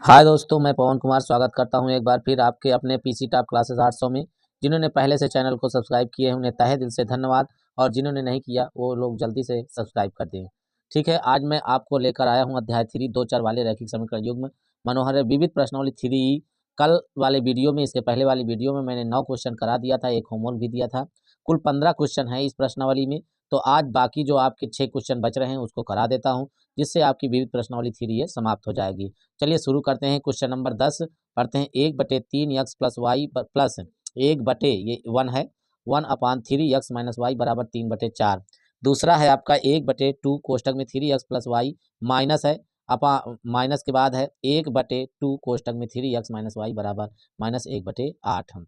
हाय दोस्तों, मैं पवन कुमार स्वागत करता हूं एक बार फिर आपके अपने पीसी टॉप क्लासेस 800 में। जिन्होंने पहले से चैनल को सब्सक्राइब किए हैं उन्हें तहे दिल से धन्यवाद, और जिन्होंने नहीं किया वो लोग जल्दी से सब्सक्राइब कर दें। ठीक है, आज मैं आपको लेकर आया हूं अध्याय 3 दो चर वाले रैखिक समीकरण युग्म मनोहर विविध प्रश्नावली 3। कल वाले वीडियो में, इसके पहले वाली वीडियो में मैंने 9 क्वेश्चन करा दिया था, एक होमवर्क भी दिया था। कुल 15 क्वेश्चन है इस प्रश्नावली में। तो आज बाकी जो आपके 6 क्वेश्चन बच रहे हैं उसको करा देता हूँ, जिससे आपकी विविध प्रश्नावली 3 ये समाप्त हो जाएगी। चलिए शुरू करते हैं। क्वेश्चन नंबर 10 पढ़ते हैं। 1/3 x प्लस वाई प्लस 1 बटे ये 1 है 1/3 x माइनस वाई बराबर 3/4। दूसरा है आपका 1/2 कोष्टक में 3x प्लस वाई माइनस है अपा माइनस के बाद है 1/2 कोष्टक में 3x माइनस वाई बराबर -1/8।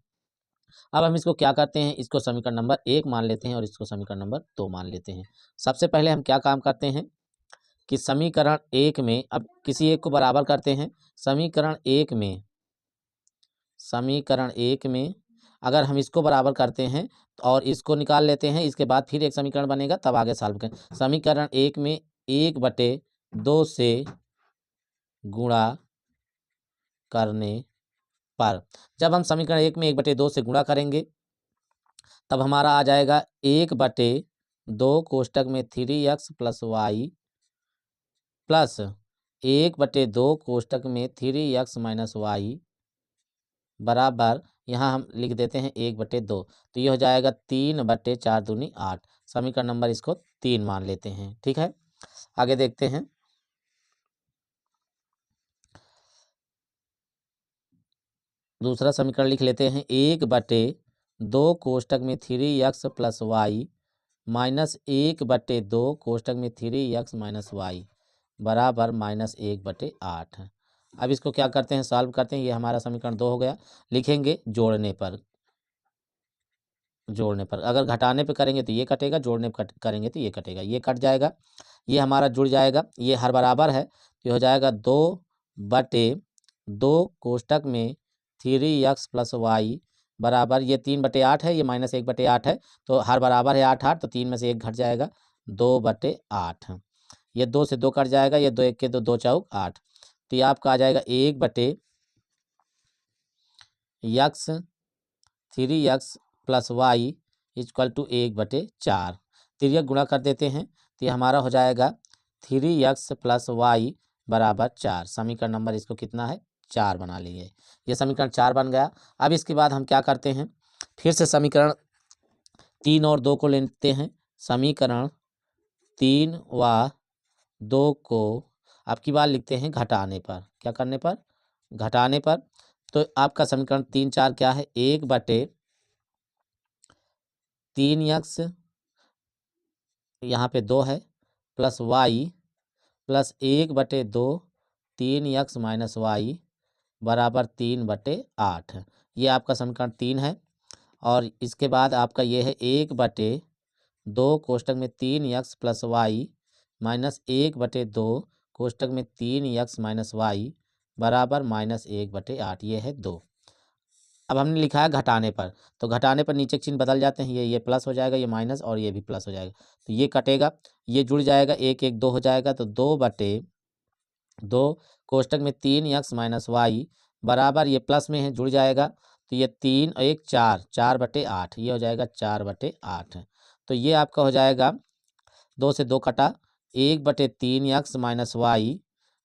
अब हम इसको क्या करते हैं, इसको समीकरण नंबर 1 मान लेते हैं और इसको समीकरण नंबर 2 मान लेते हैं। सबसे पहले हम क्या काम करते हैं कि समीकरण 1 में अब किसी एक को बराबर करते हैं। समीकरण एक में अगर हम इसको बराबर करते हैं और इसको निकाल लेते हैं, इसके बाद फिर एक समीकरण बनेगा, तब आगे सॉल्व करें। समीकरण 1 में 1/2 से गुणा करने पर, जब हम समीकरण 1 में 1/2 से गुणा करेंगे तब हमारा आ जाएगा 1/2 कोष्टक में 3x प्लस वाई प्लस 1/2 कोष्टक में 3x माइनस वाई बराबर, यहाँ हम लिख देते हैं 1/2। तो ये हो जाएगा 3/4 दूनी 8। समीकरण नंबर इसको 3 मान लेते हैं। ठीक है, आगे देखते हैं। दूसरा समीकरण लिख लेते हैं। 1/2 कोष्टक में 3x प्लस वाई माइनस 1/2 कोष्टक में 3x माइनस वाई बराबर -1/8। अब इसको क्या करते हैं, सॉल्व करते हैं। ये हमारा समीकरण 2 हो गया। लिखेंगे जोड़ने पर। अगर घटाने पे करेंगे तो ये कटेगा, जोड़ने पे करेंगे तो ये कटेगा, ये कट जाएगा, ये हमारा जुड़ जाएगा, ये हर बराबर है तो ये हो जाएगा 2/2 कोष्टक में 3x प्लस वाई बराबर, ये 3/8 है, ये -1/8 है, तो हर बराबर है 8 8, तो 3 में से 1 घट जाएगा 2/8। ये 2 से 2 कट जाएगा, ये 2 1 के 2 2 चौक 8, तो ये आपका आ जाएगा 1/x 3x plus y equal to 1/4। तिर्यक गुणा कर देते हैं तो ये हमारा हो जाएगा 3x प्लस वाई बराबर 4। समीकरण नंबर इसको कितना है, 4 बना लिए। ये समीकरण 4 बन गया। अब इसके बाद हम क्या करते हैं, फिर से समीकरण 3 और 2 को लेते हैं। समीकरण 3 व 2 को अब की बार लिखते हैं घटाने पर। क्या करने पर, घटाने पर। तो आपका समीकरण 3 4 क्या है, 1/3x यहाँ पे 2 है plus y plus 1/2 3x minus y बराबर 3/8। ये आपका समीकरण 3 है। और इसके बाद आपका ये है 1/2 कोष्टक में 3x प्लस वाई माइनस 1/2 कोष्टक में 3x माइनस वाई बराबर -1/8। ये है 2। अब हमने लिखा है घटाने पर, तो घटाने पर नीचे के चिन्ह बदल जाते हैं, ये प्लस हो जाएगा, ये माइनस, और ये भी प्लस हो जाएगा, तो ये कटेगा, ये जुड़ जाएगा, 1 1 2 हो जाएगा, तो 2/2 कोष्टक में 3x माइनस वाई बराबर, ये प्लस में है, जुड़ जाएगा, तो ये 3 1 4 4/8, ये हो जाएगा 4/8। तो ये आपका हो जाएगा 2 से 2 कटा, 1/3x माइनस वाई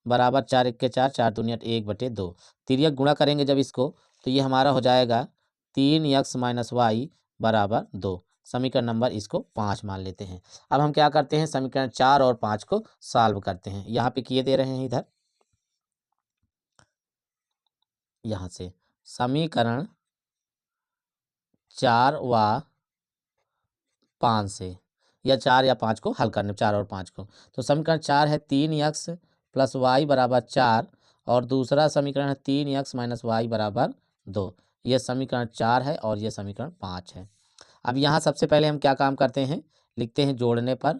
बराबर 4 1 के 4 4 दूनी 8 1/2। तिर्यक गुणा करेंगे जब इसको तो ये हमारा हो जाएगा 3x माइनस वाई बराबर 2। समीकरण नंबर इसको 5 मान लेते हैं। अब हम क्या करते हैं, समीकरण 4 और 5 को सॉल्व करते हैं। यहाँ पे किए दे रहे हैं, इधर यहाँ से समीकरण 4 व 5 से, या 4 या 5 को हल करने, 4 और 5 को। तो समीकरण 4 है 3x प्लस वाई बराबर 4, और दूसरा समीकरण है 3x माइनस वाई बराबर 2। ये समीकरण 4 है और ये समीकरण 5 है। अब यहाँ सबसे पहले हम क्या काम करते हैं, लिखते हैं जोड़ने पर,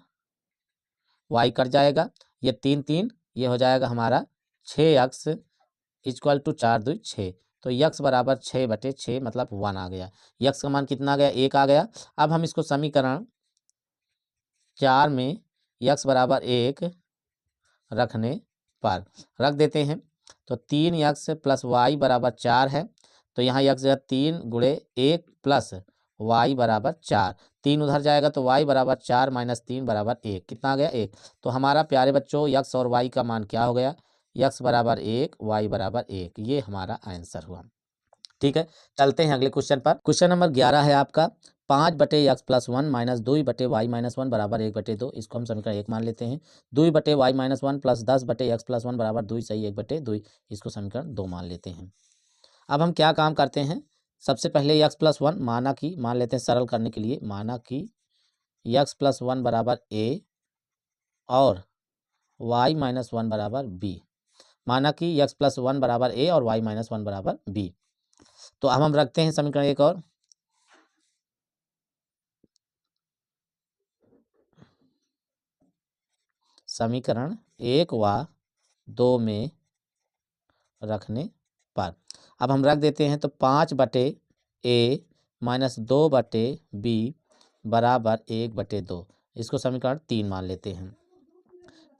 y कट जाएगा, ये 3 3, ये हो जाएगा हमारा 6x इक्वल टू 4 2 6। तो x बराबर 6/6 मतलब 1 आ गया। x का मान कितना आ गया, 1 आ गया। अब हम इसको समीकरण 4 में x बराबर 1 रखने पर रख देते हैं, तो 3x प्लस वाई बराबर 4 है। तो यहाँ x जगह 3 गुणे 1 प्लस वाई बराबर 4, 3 उधर जाएगा तो y बराबर 4 माइनस 3 बराबर 1, कितना आ गया 1। तो हमारा प्यारे बच्चों x और y का मान क्या हो गया, x बराबर 1, y बराबर 1, ये हमारा आंसर हुआ। ठीक है, चलते हैं अगले क्वेश्चन पर। क्वेश्चन नंबर 11 है आपका 5/x plus 1 minus 2/y minus 1 बराबर 1/2। इसको हम समीकरण 1 मान लेते हैं। 2/y minus 1 plus 10/x plus 1 बराबर 2 सही 1/2, इसको समीकरण 2 मान लेते हैं। अब हम क्या काम करते हैं, सबसे पहले x प्लस 1 माना कि मान लेते हैं सरल करने के लिए, माना कि x प्लस 1 बराबर a और y माइनस 1 बराबर b, माना कि x प्लस 1 बराबर a और y माइनस 1 बराबर b। तो अब हम रखते हैं समीकरण एक और, समीकरण 1 व 2 में रखने पर अब हम रख देते हैं। तो 5/a माइनस 2/b बराबर 1/2, इसको समीकरण 3 मान लेते हैं।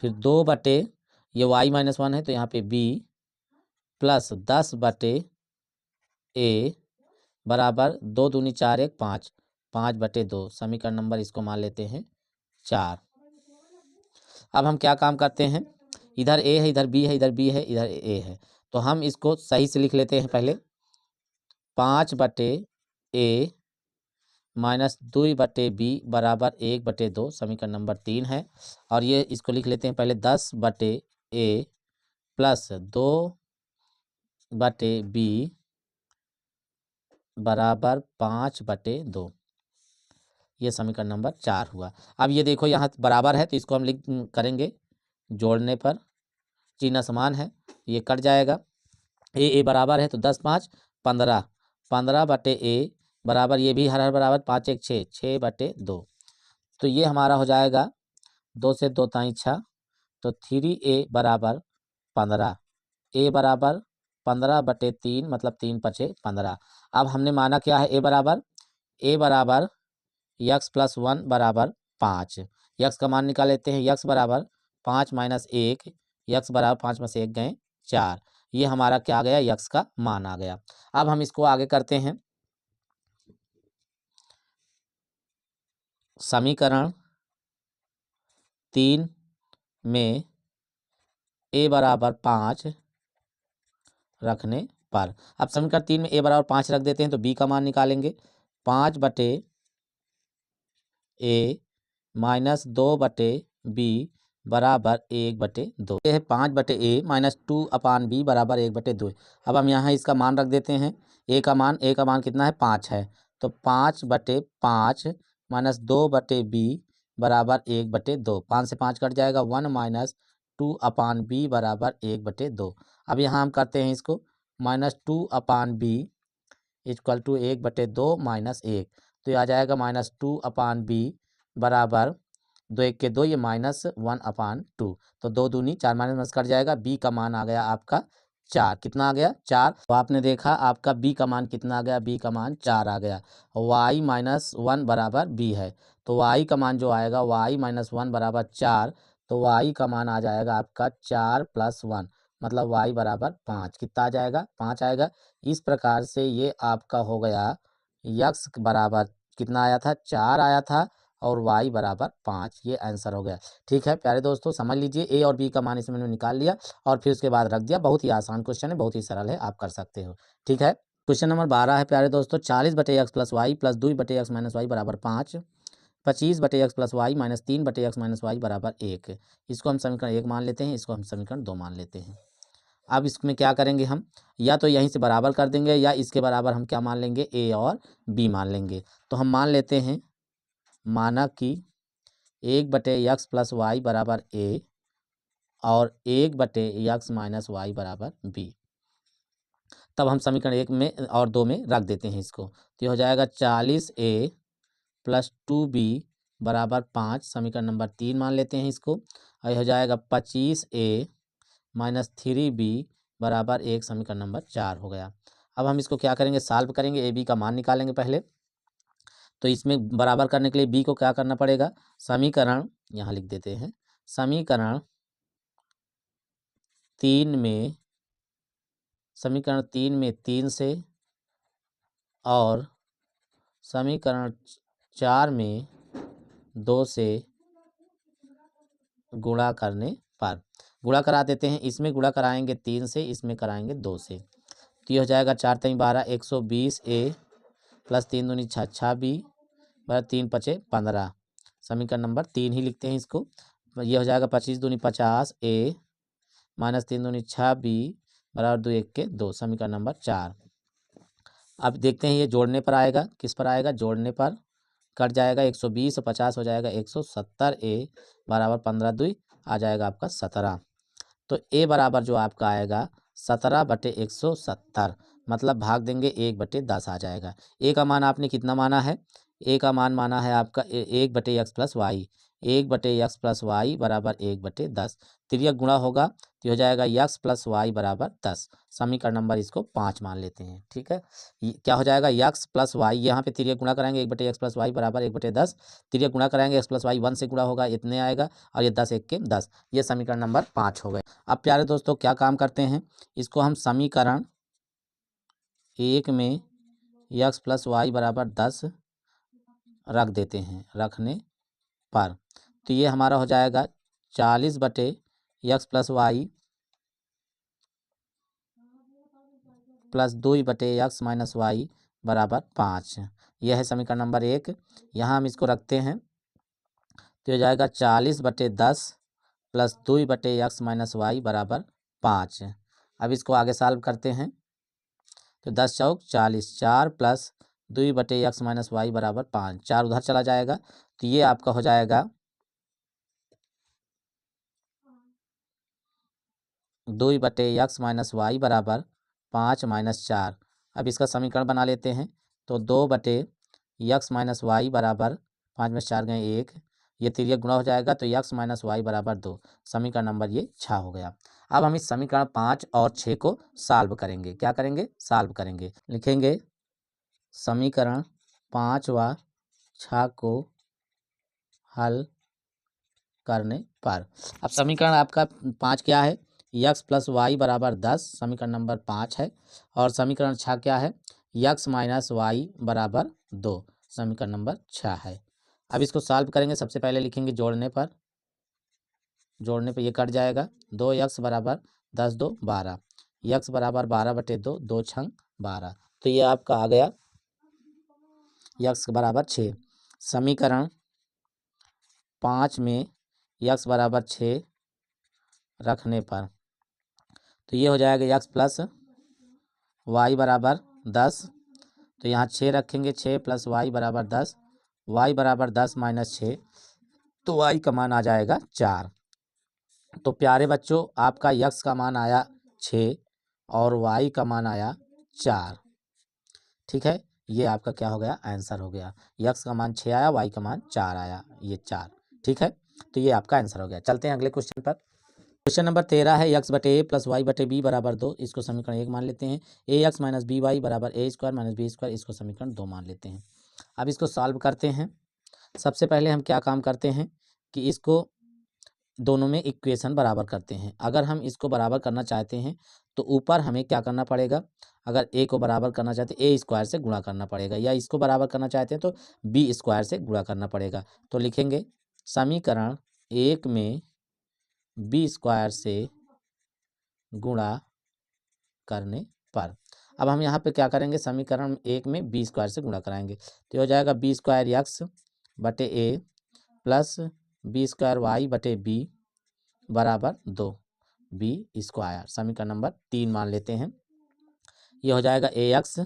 फिर 2 ये y माइनस 1 है तो यहाँ पे b प्लस 10/a बराबर 2 दूनी 4 1 5, 5/2, समीकरण नंबर इसको मान लेते हैं 4। अब हम क्या काम करते हैं, इधर a है, इधर b है, इधर b है, इधर a है, तो हम इसको सही से लिख लेते हैं। पहले 5/a माइनस 2/b बराबर 1/2, समीकरण नंबर 3 है। और ये इसको लिख लेते हैं पहले 10/a प्लस 2/b बराबर 5/2, ये समीकरण नंबर 4 हुआ। अब ये देखो यहाँ बराबर है तो इसको हम लिख करेंगे, जोड़ने पर चिन्ह समान है, ये कट जाएगा। ए बराबर है तो 10 5 15, 15/a बराबर, ये भी हर हर बराबर 5 1 6, 6/2। तो ये हमारा हो जाएगा 2 से 2 ताई 6, तो 3a बराबर 15, a बराबर 15/3 मतलब 3 5 15। अब हमने माना क्या है, a बराबर x प्लस 1 बराबर 5, x का मान निकाल लेते हैं। x बराबर 5 माइनस 1, x बराबर 5 में से 1 गए 4, ये हमारा क्या आ गया, x का मान आ गया। अब हम इसको आगे करते हैं, समीकरण 3 में a बराबर 5 रखने पर, अब समीकरण 3 में a बराबर 5 रख देते हैं तो b का मान निकालेंगे। 5/a माइनस 2/b बराबर 1/2, ये है 5/a माइनस 2/b बराबर 1/2। अब हम यहाँ इसका मान रख देते हैं, a का मान कितना है 5 है, तो 5/5 माइनस 2/b बराबर 1/2, 5 से 5 कट जाएगा, 1 माइनस 2/b बराबर 1/2। अब यहाँ हम करते हैं इसको, minus 2/b equal to 1/2 minus 1, तो ये आ जाएगा माइनस 2/b बराबर 2 1 के 2, ये माइनस 1/2, तो 2 दूनी 4 माइनस कट जाएगा। b का मान आ गया आपका 4, कितना आ गया 4। तो आपने देखा आपका b का मान कितना आ गया, b का मान 4 आ गया। y माइनस 1 बराबर b है, तो y का मान जो आएगा y माइनस 1 बराबर 4, तो y का मान आ जाएगा आपका 4 प्लस 1 मतलब y बराबर 5, कितना आ जाएगा 5 आएगा। इस प्रकार से ये आपका हो गया x बराबर कितना आया था 4 आया था और y बराबर 5, ये आंसर हो गया। ठीक है प्यारे दोस्तों, समझ लीजिए a और b का मान इसमें मैंने निकाल लिया और फिर उसके बाद रख दिया। बहुत ही आसान क्वेश्चन है, बहुत ही सरल है, आप कर सकते हो। ठीक है, क्वेश्चन नंबर 12 है प्यारे दोस्तों, 40/x plus y plus 2/x minus y बराबर 5, 25/x plus y minus 3/x minus y बराबर 1, इसको हम समीकरण 1 मान लेते हैं, इसको हम समीकरण 2 मान लेते हैं। अब इसमें क्या करेंगे हम, या तो यहीं से बराबर कर देंगे या इसके बराबर हम क्या मान लेंगे, a और b मान लेंगे। तो हम मान लेते हैं, माना कि 1/x प्लस वाई बराबर a और 1/x माइनस वाई बराबर b, तब हम समीकरण 1 में और 2 में रख देते हैं इसको, तो ये हो जाएगा 40a प्लस 2b बराबर 5, समीकरण नंबर 3 मान लेते हैं इसको, और ये हो जाएगा 25a माइनस 3b बराबर 1, समीकरण नंबर 4 हो गया। अब हम इसको क्या करेंगे, सॉल्व करेंगे, ab का मान निकालेंगे पहले। तो इसमें बराबर करने के लिए b को क्या करना पड़ेगा, समीकरण यहाँ लिख देते हैं, समीकरण 3 में समीकरण 3 में 3 से और समीकरण 4 में 2 से गुणा करने पर। गुणा करा देते हैं, इसमें गुणा कराएंगे 3 से, इसमें कराएंगे 2 से, तो ये हो जाएगा 4 3 12 120A प्लस 3 दूनी 6 6 बी बराबर 3 5 15। समीकरण नंबर 3 ही लिखते हैं इसको। ये हो जाएगा 25 दूनी 50A माइनस 3 दूनी 6B बराबर 2 1 के 2। समीकरण नंबर 4। अब देखते हैं ये जोड़ने पर आएगा, किस पर आएगा, जोड़ने पर कट जाएगा 120 और 50 हो जाएगा 170A बराबर 15 2 आ जाएगा आपका 17। तो A बराबर जो आपका आएगा 17/170, मतलब भाग देंगे 1/10 आ जाएगा। A का मान आपने कितना माना है, A का मान माना है आपका 1/x plus Y, 1/x plus Y बराबर 1/10। तिर्यक गुणा होगा तो हो जाएगा x प्लस वाई बराबर 10। समीकरण नंबर इसको 5 मान लेते हैं। ठीक है, क्या हो जाएगा x प्लस वाई, यहाँ पे तिर्यक गुणा कराएंगे 1/x प्लस वाई बराबर 1/10। तिर्यक गुणा कराएंगे x प्लस वाई 1 से गुणा होगा, इतने आएगा, और ये 10 1 के 10। ये समीकरण नंबर 5 हो गए। अब प्यारे दोस्तों क्या काम करते हैं, इसको हम समीकरण 1 में x प्लस वाई बराबर 10 रख देते हैं, रखने पर तो ये हमारा हो जाएगा 40/x plus y plus 2/x minus y बराबर 5। यह है समीकरण नंबर 1। यहाँ हम इसको रखते हैं तो हो जाएगा 40/10 प्लस 2/x माइनस वाई बराबर 5। अब इसको आगे सॉल्व करते हैं तो 10 चौक 40, 4 प्लस 2/x माइनस वाई बराबर 5, 4 उधर चला जाएगा तो ये आपका हो जाएगा 2/x माइनस वाई बराबर 5 माइनस 4। अब इसका समीकरण बना लेते हैं तो 2/x माइनस वाई बराबर 5 में 4 गए 1, ये तिर्यक गुणा हो जाएगा तो x माइनस वाई बराबर 2। समीकरण नंबर ये 6 हो गया। अब हम इस समीकरण 5 और 6 को सॉल्व करेंगे। क्या करेंगे, सॉल्व करेंगे। लिखेंगे समीकरण 5 व 6 को हल करने पर। अब समीकरण आपका 5 क्या है, x प्लस वाई बराबर 10, समीकरण नंबर 5 है। और समीकरण 6 क्या है, x माइनस वाई बराबर 2, समीकरण नंबर 6 है। अब इसको सॉल्व करेंगे। सबसे पहले लिखेंगे जोड़ने पर, जोड़ने पर ये कट जाएगा, 2x बराबर 10 2 12, x बराबर 12/2, 2 छंग 12, तो ये आपका आ गया x बराबर 6। समीकरण 5 में x बराबर 6 रखने पर तो ये हो जाएगा x प्लस वाई बराबर 10, तो यहाँ 6 रखेंगे, 6 प्लस वाई बराबर 10, वाई बराबर 10 माइनस 6, तो वाई का मान आ जाएगा 4। तो प्यारे बच्चों आपका x का मान आया 6 और y का मान आया 4। ठीक है, ये आपका क्या हो गया, आंसर हो गया। x का मान 6 आया, y का मान 4 आया, ये 4। ठीक है, तो ये आपका आंसर हो गया। चलते हैं अगले क्वेश्चन पर। क्वेश्चन नंबर 13 है x/a प्लस y/b बराबर 2, इसको समीकरण 1 मान लेते हैं। ax माइनस बी वाई बराबर a square minus b square, इसको समीकरण 2 मान लेते हैं। अब इसको सॉल्व करते हैं। सबसे पहले हम क्या काम करते हैं कि इसको दोनों में इक्वेशन बराबर करते हैं। अगर हम इसको बराबर करना चाहते हैं तो ऊपर हमें क्या करना पड़ेगा, अगर a को बराबर करना चाहते हैं a स्क्वायर से गुणा करना पड़ेगा, या इसको बराबर करना चाहते हैं तो b स्क्वायर से गुणा करना पड़ेगा। तो लिखेंगे समीकरण 1 में b स्क्वायर से गुणा करने पर। अब हम यहाँ पे क्या करेंगे, समीकरण 1 में b स्क्वायर से गुणा कराएंगे तो हो जाएगा b square x/a plus b square y/b बराबर 2 b स्क्वायर, समीकरण नंबर 3 मान लेते हैं। ये हो जाएगा ax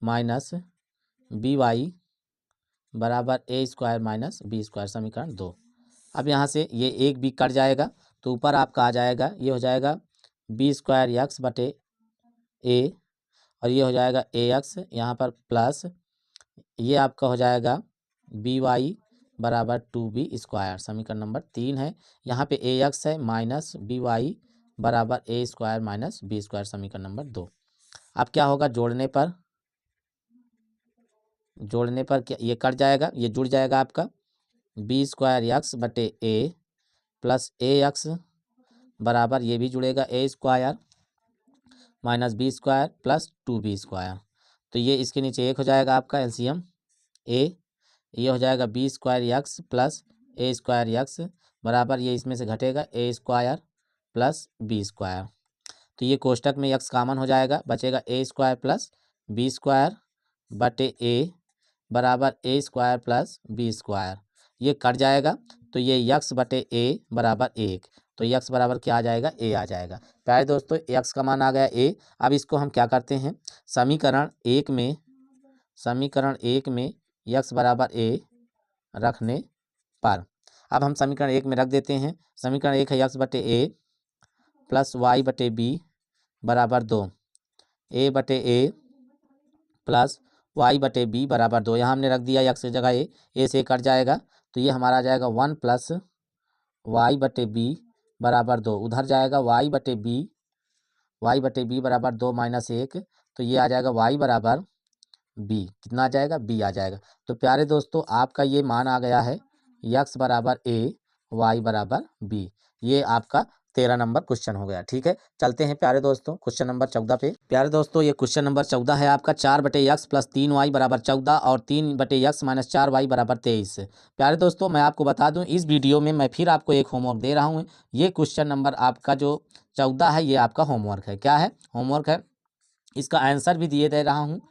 माइनस बी वाई बराबर a square minus b square, समीकरण 2। अब यहाँ से ये एक b कट जाएगा तो ऊपर आपका आ जाएगा, ये हो जाएगा b स्क्वायर x/a और ये हो जाएगा ax यहाँ पर प्लस ये आपका हो जाएगा by बराबर 2b स्क्वायर, समीकरण नंबर 3 है। यहाँ पे ax है माइनस by बराबर a square minus b square, समीकरण नंबर 2। अब क्या होगा, जोड़ने पर, जोड़ने पर क्या ये कट जाएगा, ये जुड़ जाएगा आपका b square x/a plus ax बराबर ये भी जुड़ेगा a square minus b square plus 2b²। तो ये इसके नीचे एक हो जाएगा आपका एलसीएम ए, ये हो जाएगा बी स्क्वायर यक्स प्लस ए स्क्वायर यक्स बराबर, ये इसमें से घटेगा ए स्क्वायर प्लस बी स्क्वायर। तो ये कोष्टक में यक्स कॉमन हो जाएगा, बचेगा ए स्क्वायर प्लस बी स्क्वायर बटे ए बराबर ए स्क्वायर प्लस बी स्क्वायर। ये कट जाएगा तो ये यक्स बटे ए बराबर 1। तो यक्स बराबर क्या आ जाएगा, ए आ जाएगा। प्यारे दोस्तों यक्स का मान आ गया ए। अब इसको हम क्या करते हैं, समीकरण एक में यक्स बराबर ए रखने पर, अब हम समीकरण एक में रख देते हैं। समीकरण एक है यक्स बटे ए प्लस वाई बटे बी बराबर 2, ए बटे ए प्लस वाई बटे बी बराबर 2। यहाँ हमने रख दिया यक्स की जगह ए से कट जाएगा तो ये हमारा आ जाएगा 1 प्लस वाई बटे बी बराबर 2, उधर जाएगा वाई बटे बी बराबर 2 माइनस 1। तो ये आ जाएगा वाई बराबर बी, कितना आ जाएगा, बी आ जाएगा। तो प्यारे दोस्तों आपका ये मान आ गया है यक्स बराबर ए वाई बराबर बी। ये आपका 13 नंबर क्वेश्चन हो गया। ठीक है, चलते हैं प्यारे दोस्तों क्वेश्चन नंबर 14 पे। प्यारे दोस्तों ये क्वेश्चन नंबर 14 है आपका, 4 बटे यक्स प्लस 3y बराबर 14 और 3 बटे यक्स माइनस 4y बराबर 23। प्यारे दोस्तों मैं आपको बता दूं इस वीडियो में मैं फिर आपको एक होमवर्क दे रहा हूँ। ये क्वेश्चन नंबर आपका जो 14 है ये आपका होमवर्क है। क्या है, होमवर्क है। इसका आंसर भी दिए दे रहा हूँ।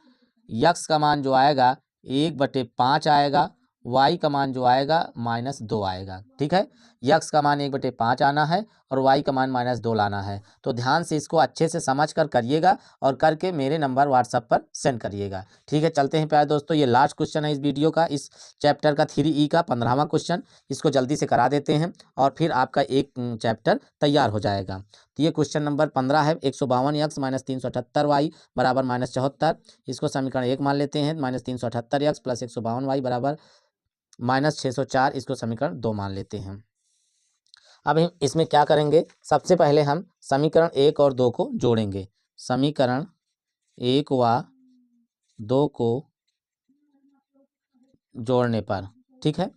यक्स का मान जो आएगा 1/5 आएगा, वाई का मान जो आएगा -2 आएगा। ठीक है, यक्स का मान 1/5 आना है और वाई का मान -2 लाना है। तो ध्यान से इसको अच्छे से समझ कर करिएगा और करके मेरे नंबर व्हाट्सएप पर सेंड करिएगा। ठीक है, चलते हैं प्यारे दोस्तों। ये लास्ट क्वेश्चन है इस वीडियो का, इस चैप्टर का 3E का 15वां क्वेश्चन। इसको जल्दी से करा देते हैं और फिर आपका एक चैप्टर तैयार हो जाएगा। तो ये क्वेश्चन नंबर 15 है, 152 यक्स माइनस 378 वाई बराबर -74। इसको समीकरण 1 मान लेते हैं। -378 यक्स प्लस 152 वाई बराबर -604, इसको समीकरण 2 मान लेते हैं। अब हम इसमें क्या करेंगे, सबसे पहले हम समीकरण 1 और 2 को जोड़ेंगे। समीकरण 1 व 2 को जोड़ने पर, ठीक है,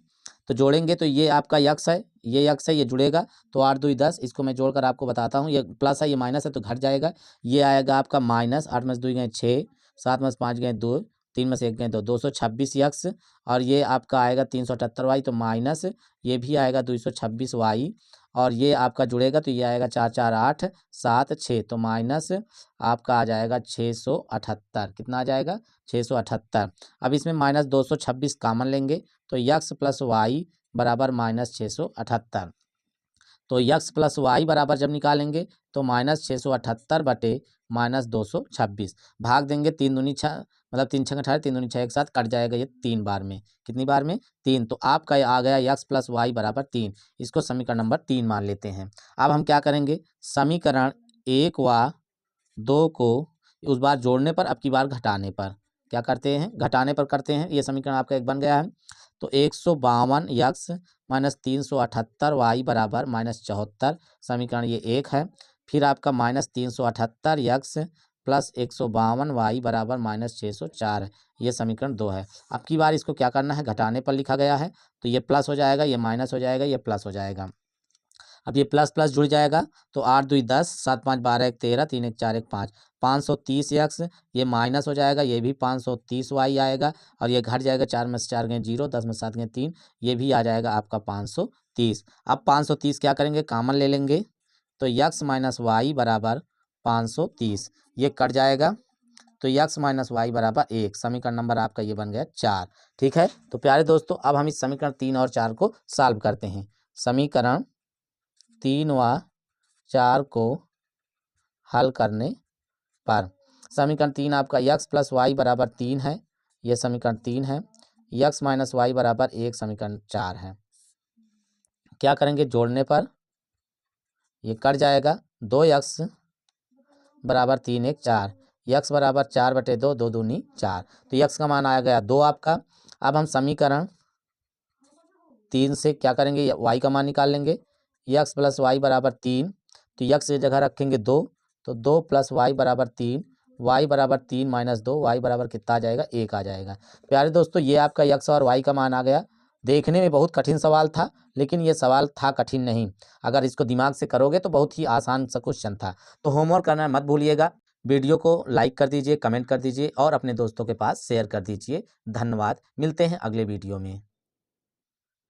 तो जोड़ेंगे तो ये आपका यक्स है, ये यक्स है, ये जुड़ेगा तो 8 2 10। इसको मैं जोड़कर आपको बताता हूँ। ये प्लस है, ये माइनस है तो घट जाएगा। ये आएगा आपका -8 में से 2 गए 6, 7 में से 5 गए 2, 3 में से 1 गए 2, 226 यक्स। और ये आपका आएगा 378 वाई तो माइनस ये भी आएगा 226 वाई। और ये आपका जुड़ेगा तो ये आएगा 4 4 8 7 6 तो माइनस आपका आ जाएगा 678। कितना आ जाएगा, 678। अब इसमें -226 कॉमन लेंगे तो यक्स प्लस वाई बराबर -678। तो यक्स प्लस वाई बराबर जब निकालेंगे तो -678 बटे -226 भाग देंगे 3 दूनी 6 मतलब 3 6 18, 3 दूनी 6 एक साथ कट जाएगा ये 3 बार में। कितनी बार में, 3। तो आपका आ गया यक्स प्लस वाई बराबर 3। इसको समीकरण नंबर 3 मान लेते हैं। अब हम क्या करेंगे, समीकरण 1 व 2 को उस बार जोड़ने पर, अब की बार घटाने पर क्या करते हैं, घटाने पर करते हैं। ये समीकरण आपका एक बन गया है। तो 152 यक्स माइनस 378 वाई बराबर -74, समीकरण ये 1 है। फिर आपका -378 यक्स प्लस 152 वाई बराबर -604 है, ये समीकरण 2 है। अब की बार इसको क्या करना है, घटाने पर लिखा गया है तो ये प्लस हो जाएगा, ये माइनस हो जाएगा, ये प्लस हो जाएगा। अब ये प्लस प्लस जुड़ जाएगा तो 8 2 10, 7 5 12 1 13, 3 1 4 1 5, 530 यक्स। ये माइनस हो जाएगा, ये भी 530 वाई आएगा और ये घट जाएगा, 4 में से 4 गए 0, 10 में 7 गए 3, ये भी आ जाएगा आपका 530। अब 530 क्या करेंगे, कॉमन ले लेंगे तो यक्स माइनस वाई बराबर 530, ये कट जाएगा तो यक्स माइनस वाई बराबर 1। समीकरण नंबर आपका ये बन गया 4। ठीक है, तो प्यारे दोस्तों अब हम इस समीकरण 3 और 4 को सॉल्व करते हैं। समीकरण 3 व 4 को हल करने पर, समीकरण 3 आपका यक्स प्लस वाई बराबर 3 है, यह समीकरण 3 है। यक्स माइनस वाई बराबर 1 समीकरण 4 है। क्या करेंगे, जोड़ने पर ये कट जाएगा, 2 यक्स बराबर 3 1 4, यक्स बराबर 4 बटे 2, 2 दूनी 4। तो यक्स का मान आ गया 2 आपका। अब हम समीकरण 3 से क्या करेंगे, वाई का मान निकाल लेंगे। यक्स प्लस वाई बराबर 3, तो यक्स की जगह रखेंगे 2, तो 2 प्लस वाई बराबर 3, वाई बराबर 3 माइनस 2, वाई बराबर कितना आ जाएगा, 1 आ जाएगा। प्यारे दोस्तों ये आपका यक्स और वाई का मान आ गया। देखने में बहुत कठिन सवाल था लेकिन ये सवाल था कठिन नहीं, अगर इसको दिमाग से करोगे तो बहुत ही आसान सा क्वेश्चन था। तो होमवर्क करना मत भूलिएगा। वीडियो को लाइक कर दीजिए, कमेंट कर दीजिए और अपने दोस्तों के पास शेयर कर दीजिए। धन्यवाद। मिलते हैं अगले वीडियो में।